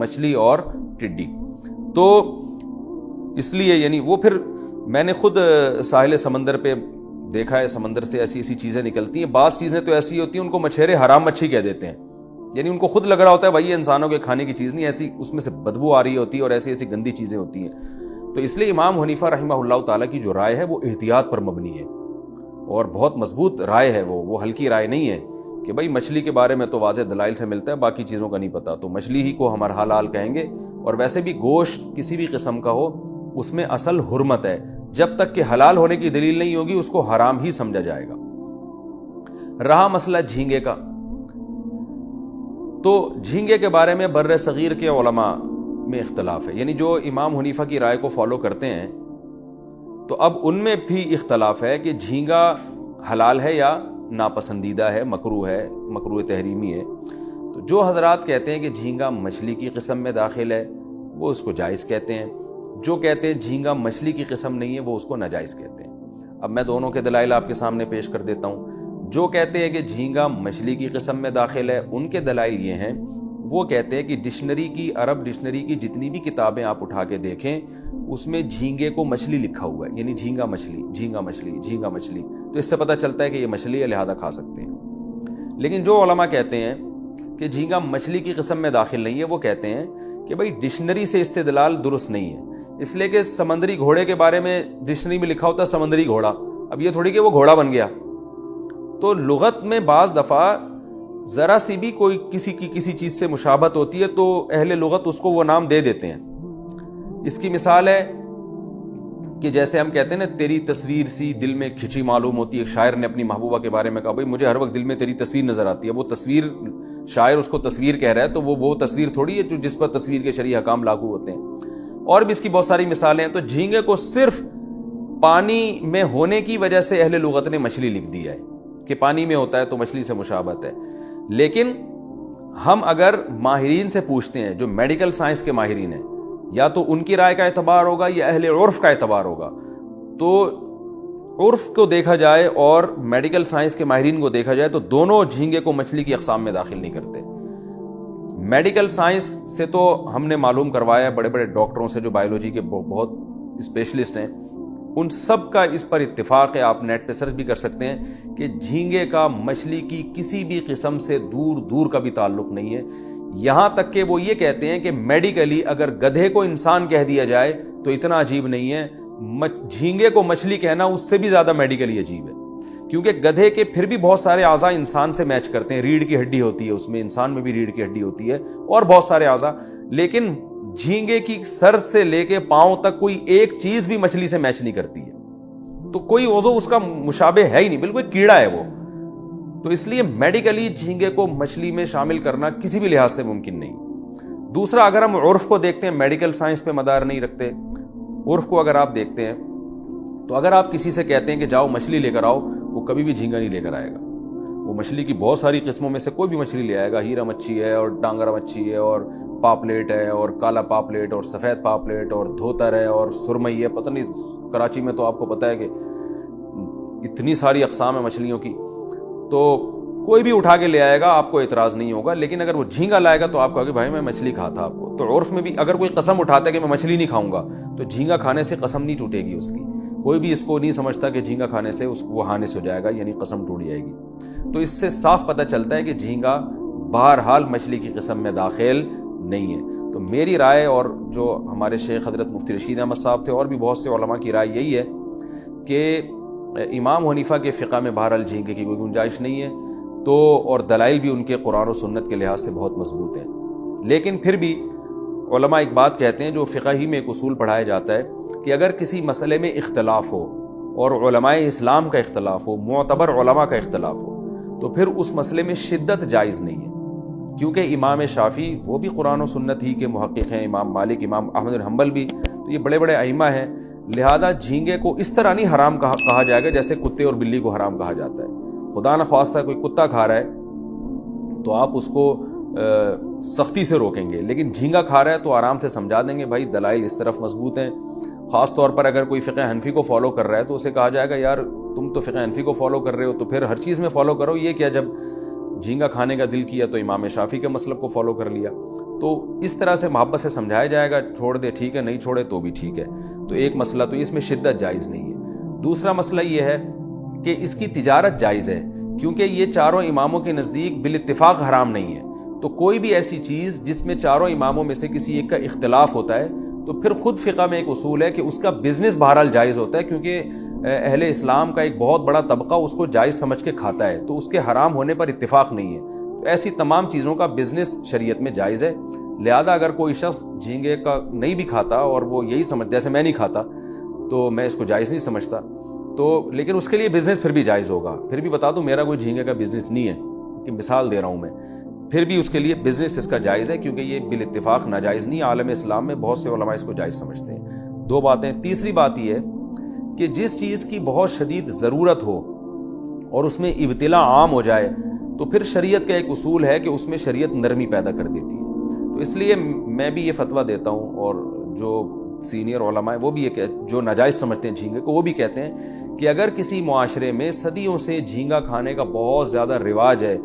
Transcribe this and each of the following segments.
مچھلی اور ٹڈی. تو اس لیے یعنی وہ پھر میں نے خود ساحل سمندر پہ دیکھا ہے, سمندر سے ایسی ایسی چیزیں نکلتی ہیں. بعض چیزیں تو ایسی ہوتی ہیں ان کو مچھیرے حرام مچھلی کہہ دیتے ہیں, یعنی ان کو خود لگ رہا ہوتا ہے بھائی یہ انسانوں کے کھانے کی چیز نہیں, ایسی اس میں سے بدبو آ رہی ہوتی ہے اور ایسی ایسی گندی چیزیں ہوتی ہیں. تو اس لیے امام حنیفہ رحمہ اللہ تعالیٰ کی جو رائے ہے وہ احتیاط پر مبنی ہے اور بہت مضبوط رائے ہے, وہ ہلکی رائے نہیں ہے کہ بھائی مچھلی کے بارے میں تو واضح دلائل سے ملتا ہے, باقی چیزوں کا نہیں پتا, تو مچھلی ہی کو ہم حلال کہیں گے. اور ویسے بھی گوشت کسی بھی قسم کا ہو اس میں اصل حرمت ہے, جب تک کہ حلال ہونے کی دلیل نہیں ہوگی اس کو حرام ہی سمجھا جائے گا. رہا مسئلہ جھینگے کا, تو جھینگے کے بارے میں بر صغیر کے علماء میں اختلاف ہے, یعنی جو امام حنیفہ کی رائے کو فالو کرتے ہیں تو اب ان میں بھی اختلاف ہے کہ جھینگا حلال ہے یا ناپسندیدہ ہے, مکروہ تحریمی ہے. تو جو حضرات کہتے ہیں کہ جھینگا مچھلی کی قسم میں داخل ہے وہ اس کو جائز کہتے ہیں, جو کہتے ہیں جھینگا مچھلی کی قسم نہیں ہے وہ اس کو ناجائز کہتے ہیں. اب میں دونوں کے دلائل آپ کے سامنے پیش کر دیتا ہوں. جو کہتے ہیں کہ جھینگا مچھلی کی قسم میں داخل ہے ان کے دلائل یہ ہیں, وہ کہتے ہیں کہ ڈکشنری کی, عرب ڈکشنری کی جتنی بھی کتابیں آپ اٹھا کے دیکھیں اس میں جھینگے کو مچھلی لکھا ہوا ہے, یعنی جھینگا مچھلی جھینگا مچھلی جھینگا مچھلی, تو اس سے پتہ چلتا ہے کہ یہ مچھلی ہے لہذا کھا سکتے ہیں. لیکن جو علماء کہتے ہیں کہ جھینگا مچھلی کی قسم میں داخل نہیں ہے وہ کہتے ہیں کہ بھائی ڈکشنری سے استدلال درست نہیں ہے, اس لیے کہ سمندری گھوڑے کے بارے میں ڈکشنری میں لکھا ہوتا ہے سمندری گھوڑا, اب یہ تھوڑی کہ وہ گھوڑا بن گیا. تو لغت میں بعض دفعہ ذرا سی بھی کوئی کسی کی کسی چیز سے مشابہت ہوتی ہے تو اہل لغت اس کو وہ نام دے دیتے ہیں. اس کی مثال ہے کہ جیسے ہم کہتے ہیں نا تیری تصویر سی دل میں کھچی معلوم ہوتی ہے. ایک شاعر نے اپنی محبوبہ کے بارے میں کہا بھائی مجھے ہر وقت دل میں تیری تصویر نظر آتی ہے. وہ تصویر, شاعر اس کو تصویر کہہ رہا ہے تو وہ تصویر تھوڑی ہے جو جس پر تصویر کے شرعی احکام لاگو ہوتے ہیں. اور بھی اس کی بہت ساری مثالیں ہیں. تو جھینگے کو صرف پانی میں ہونے کی وجہ سے اہل لغت نے مچھلی لکھ دیا ہے کہ پانی میں ہوتا ہے تو مچھلی سے مشابہت ہے. لیکن ہم اگر ماہرین سے پوچھتے ہیں جو میڈیکل سائنس کے ماہرین ہیں, یا تو ان کی رائے کا اعتبار ہوگا یا اہل عرف کا اعتبار ہوگا. تو عرف کو دیکھا جائے اور میڈیکل سائنس کے ماہرین کو دیکھا جائے تو دونوں جھینگے کو مچھلی کی اقسام میں داخل نہیں کرتے. میڈیکل سائنس سے تو ہم نے معلوم کروایا ہے بڑے بڑے ڈاکٹروں سے جو بایولوجی کے بہت اسپیشلسٹ ہیں, ان سب کا اس پر اتفاق ہے, آپ نیٹ پہ سرچ بھی کر سکتے ہیں کہ جھینگے کا مچھلی کی کسی بھی قسم سے دور دور کا بھی تعلق نہیں ہے. یہاں تک کہ وہ یہ کہتے ہیں کہ میڈیکلی اگر گدھے کو انسان کہہ دیا جائے تو اتنا عجیب نہیں ہے, جھینگے کو مچھلی کہنا اس سے بھی زیادہ میڈیکلی عجیب ہے, کیونکہ گدھے کے پھر بھی بہت سارے اعضاء انسان سے میچ کرتے ہیں. ریڑھ کی ہڈی ہوتی ہے اس میں, انسان میں بھی ریڑھ کی ہڈی ہوتی ہے اور بہت سارے اعضاء, لیکن جھینگے کی سر سے لے کے پاؤں تک کوئی ایک چیز بھی مچھلی سے میچ نہیں کرتی ہے. تو کوئی عضو اس کا مشابہ ہے ہی نہیں, بالکل کیڑا ہے وہ. تو اس لیے میڈیکلی جھینگے کو مچھلی میں شامل کرنا کسی بھی لحاظ سے ممکن نہیں. دوسرا, اگر ہم عرف کو دیکھتے ہیں, میڈیکل سائنس پہ مدار نہیں رکھتے, عرف کو اگر آپ دیکھتے ہیں تو اگر آپ کسی سے کہتے ہیں کہ جاؤ مچھلی لے کر آؤ, وہ کبھی بھی جھینگا نہیں لے کر آئے گا. وہ مچھلی کی بہت ساری قسموں میں سے کوئی بھی مچھلی لے آئے گا. ہیرا مچھی ہے اور ڈانگرا مچھی ہے اور پاپلیٹ ہے اور کالا پاپلیٹ اور سفید پاپلیٹ اور دھوتر ہے اور سرمئی ہے, پتہ نہیں کراچی میں تو آپ کو پتہ ہے کہ اتنی ساری اقسام ہیں مچھلیوں کی. تو کوئی بھی اٹھا کے لے آئے گا, آپ کو اعتراض نہیں ہوگا. لیکن اگر وہ جھینگا لائے گا تو آپ کہو گے بھائی میں مچھلی کھاتا آپ کو. تو عرف میں بھی اگر کوئی قسم اٹھاتا ہے کہ میں مچھلی نہیں کھاؤں گا تو جھینگا کھانے سے قسم نہیں ٹوٹے گی اس کی. کوئی بھی اس کو نہیں سمجھتا کہ جھینگا کھانے سے اس کو ہانس ہو جائے گا, یعنی قسم ٹوٹ جائے گی. تو اس سے صاف پتہ چلتا ہے کہ جھینگا بہرحال مچھلی کی قسم میں داخل نہیں ہے. تو میری رائے اور جو ہمارے شیخ حضرت مفتی رشید احمد صاحب تھے اور بھی بہت سے علماء کی رائے یہی ہے کہ امام حنیفہ کے فقہ میں بہرحال جھینگے کی کوئی گنجائش نہیں ہے. تو اور دلائل بھی ان کے قرآن و سنت کے لحاظ سے بہت مضبوط ہیں. لیکن پھر بھی علماء ایک بات کہتے ہیں جو فقہ ہی میں ایک اصول پڑھایا جاتا ہے کہ اگر کسی مسئلے میں اختلاف ہو اور علماء اسلام کا اختلاف ہو, معتبر علماء کا اختلاف ہو, تو پھر اس مسئلے میں شدت جائز نہیں ہے. کیونکہ امام شافعی وہ بھی قرآن و سنت ہی کے محقق ہیں, امام مالک, امام احمد بن حنبل بھی, تو یہ بڑے بڑے ائمہ ہیں. لہذا جھینگے کو اس طرح نہیں حرام کہا جائے گا جیسے کتے اور بلی کو حرام کہا جاتا ہے. خدا نہ خواستہ کوئی کتا کھا رہا ہے تو آپ اس کو سختی سے روکیں گے, لیکن جھینگا کھا رہا ہے تو آرام سے سمجھا دیں گے بھائی دلائل اس طرف مضبوط ہیں. خاص طور پر اگر کوئی فقہ حنفی کو فالو کر رہا ہے تو اسے کہا جائے گا یار تم تو فقہ حنفی کو فالو کر رہے ہو تو پھر ہر چیز میں فالو کرو. یہ کیا جب جھینگا کھانے کا دل کیا تو امام شافعی کے مسلک کو فالو کر لیا. تو اس طرح سے محبت سے سمجھایا جائے گا, چھوڑ دے ٹھیک ہے, نہیں چھوڑے تو بھی ٹھیک ہے. تو ایک مسئلہ تو اس میں شدت جائز نہیں ہے. دوسرا مسئلہ یہ ہے کہ اس کی تجارت جائز ہے, کیونکہ یہ چاروں اماموں کے نزدیک بالاتفاق حرام نہیں ہے. تو کوئی بھی ایسی چیز جس میں چاروں اماموں میں سے کسی ایک کا اختلاف ہوتا ہے تو پھر خود فقہ میں ایک اصول ہے کہ اس کا بزنس بہرحال جائز ہوتا ہے, کیونکہ اہل اسلام کا ایک بہت بڑا طبقہ اس کو جائز سمجھ کے کھاتا ہے, تو اس کے حرام ہونے پر اتفاق نہیں ہے. تو ایسی تمام چیزوں کا بزنس شریعت میں جائز ہے. لہذا اگر کوئی شخص جھینگے کا نہیں بھی کھاتا اور وہ یہی سمجھ, جیسے میں نہیں کھاتا تو میں اس کو جائز نہیں سمجھتا, تو لیکن اس کے لیے بزنس پھر بھی جائز ہوگا. پھر بھی بتا دوں میرا کوئی جھینگے کا بزنس نہیں ہے, کہ مثال دے رہا ہوں میں, پھر بھی اس کے لیے بزنس اس کا جائز ہے, کیونکہ یہ بالاتفاق ناجائز نہیں. عالم اسلام میں بہت سے علماء اس کو جائز سمجھتے ہیں. دو باتیں. تیسری بات یہ ہے کہ جس چیز کی بہت شدید ضرورت ہو اور اس میں ابتلا عام ہو جائے تو پھر شریعت کا ایک اصول ہے کہ اس میں شریعت نرمی پیدا کر دیتی ہے. تو اس لیے میں بھی یہ فتویٰ دیتا ہوں, اور جو سینئر علماء ہیں وہ بھی یہ جو ناجائز سمجھتے ہیں جھینگے کو, وہ بھی کہتے ہیں کہ اگر کسی معاشرے میں صدیوں سے جھینگا کھانے کا بہت زیادہ رواج ہے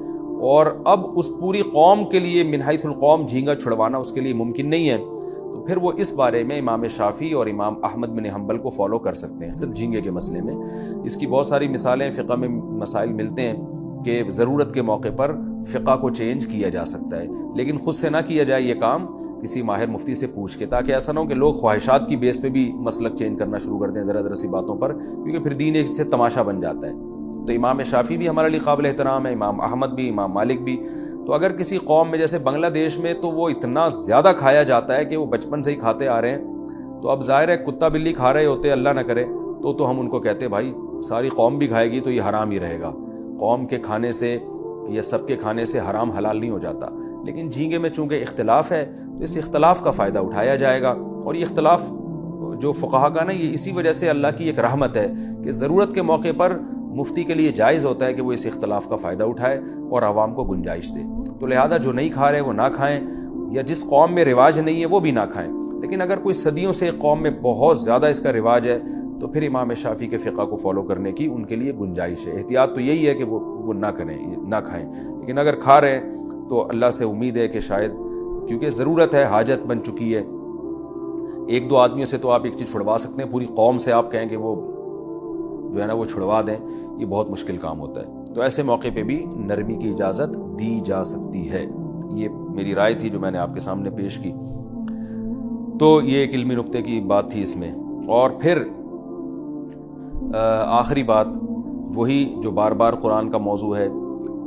اور اب اس پوری قوم کے لیے من حیث القوم جھینگا چھڑوانا اس کے لیے ممکن نہیں ہے, تو پھر وہ اس بارے میں امام شافعی اور امام احمد بن حنبل کو فالو کر سکتے ہیں صرف جھینگے کے مسئلے میں. اس کی بہت ساری مثالیں فقہ میں مسائل ملتے ہیں کہ ضرورت کے موقع پر فقہ کو چینج کیا جا سکتا ہے, لیکن خود سے نہ کیا جائے یہ کام, کسی ماہر مفتی سے پوچھ کے, تاکہ ایسا نہ ہو کہ لوگ خواہشات کی بیس پہ بھی مسلک چینج کرنا شروع کر دیں ذرا ذرا سی باتوں پر, کیونکہ پھر دین ایک سے تماشا بن جاتا ہے. تو امام شافعی بھی ہمارے لیے قابل احترام ہے, امام احمد بھی, امام مالک بھی. تو اگر کسی قوم میں جیسے بنگلہ دیش میں تو وہ اتنا زیادہ کھایا جاتا ہے کہ وہ بچپن سے ہی کھاتے آ رہے ہیں, تو اب ظاہر ہے کتا بلی کھا رہے ہوتے اللہ نہ کرے تو ہم ان کو کہتے بھائی ساری قوم بھی کھائے گی تو یہ حرام ہی رہے گا. قوم کے کھانے سے یا سب کے کھانے سے حرام حلال نہیں ہو جاتا. لیکن جھینگے میں چونکہ اختلاف ہے تو اس اختلاف کا فائدہ اٹھایا جائے گا, اور یہ اختلاف جو فقہا کا نا, یہ اسی وجہ سے اللہ کی ایک رحمت ہے کہ ضرورت کے موقع پر مفتی کے لیے جائز ہوتا ہے کہ وہ اس اختلاف کا فائدہ اٹھائے اور عوام کو گنجائش دے. تو لہذا جو نہیں کھا رہے وہ نہ کھائیں, یا جس قوم میں رواج نہیں ہے وہ بھی نہ کھائیں. لیکن اگر کوئی صدیوں سے قوم میں بہت زیادہ اس کا رواج ہے تو پھر امام شافعی کے فقہ کو فالو کرنے کی ان کے لیے گنجائش ہے. احتیاط تو یہی ہے کہ وہ نہ کریں, نہ کھائیں. لیکن اگر کھا رہے ہیں تو اللہ سے امید ہے کہ شاید, کیونکہ ضرورت ہے, حاجت بن چکی ہے. ایک دو آدمیوں سے تو آپ ایک چیز چھڑوا سکتے ہیں, پوری قوم سے آپ کہیں کہ وہ جو ہے نا وہ چھڑوا دیں, یہ بہت مشکل کام ہوتا ہے. تو ایسے موقع پہ بھی نرمی کی اجازت دی جا سکتی ہے. یہ میری رائے تھی جو میں نے آپ کے سامنے پیش کی. تو یہ ایک علمی نقطے کی بات تھی اس میں. اور پھر آخری بات وہی جو بار بار قرآن کا موضوع ہے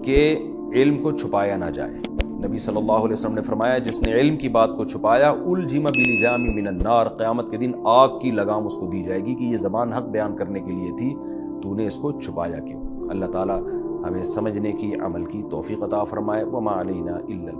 کہ علم کو چھپایا نہ جائے. نبی صلی اللہ علیہ وسلم نے فرمایا جس نے علم کی بات کو چھپایا الجم بلجام من النار, قیامت کے دن آگ کی لگام اس کو دی جائے گی کہ یہ زبان حق بیان کرنے کے لیے تھی, تو نے اس کو چھپایا کیوں. اللہ تعالی ہمیں سمجھنے کی, عمل کی توفیق عطا فرمائے. وما علینا الا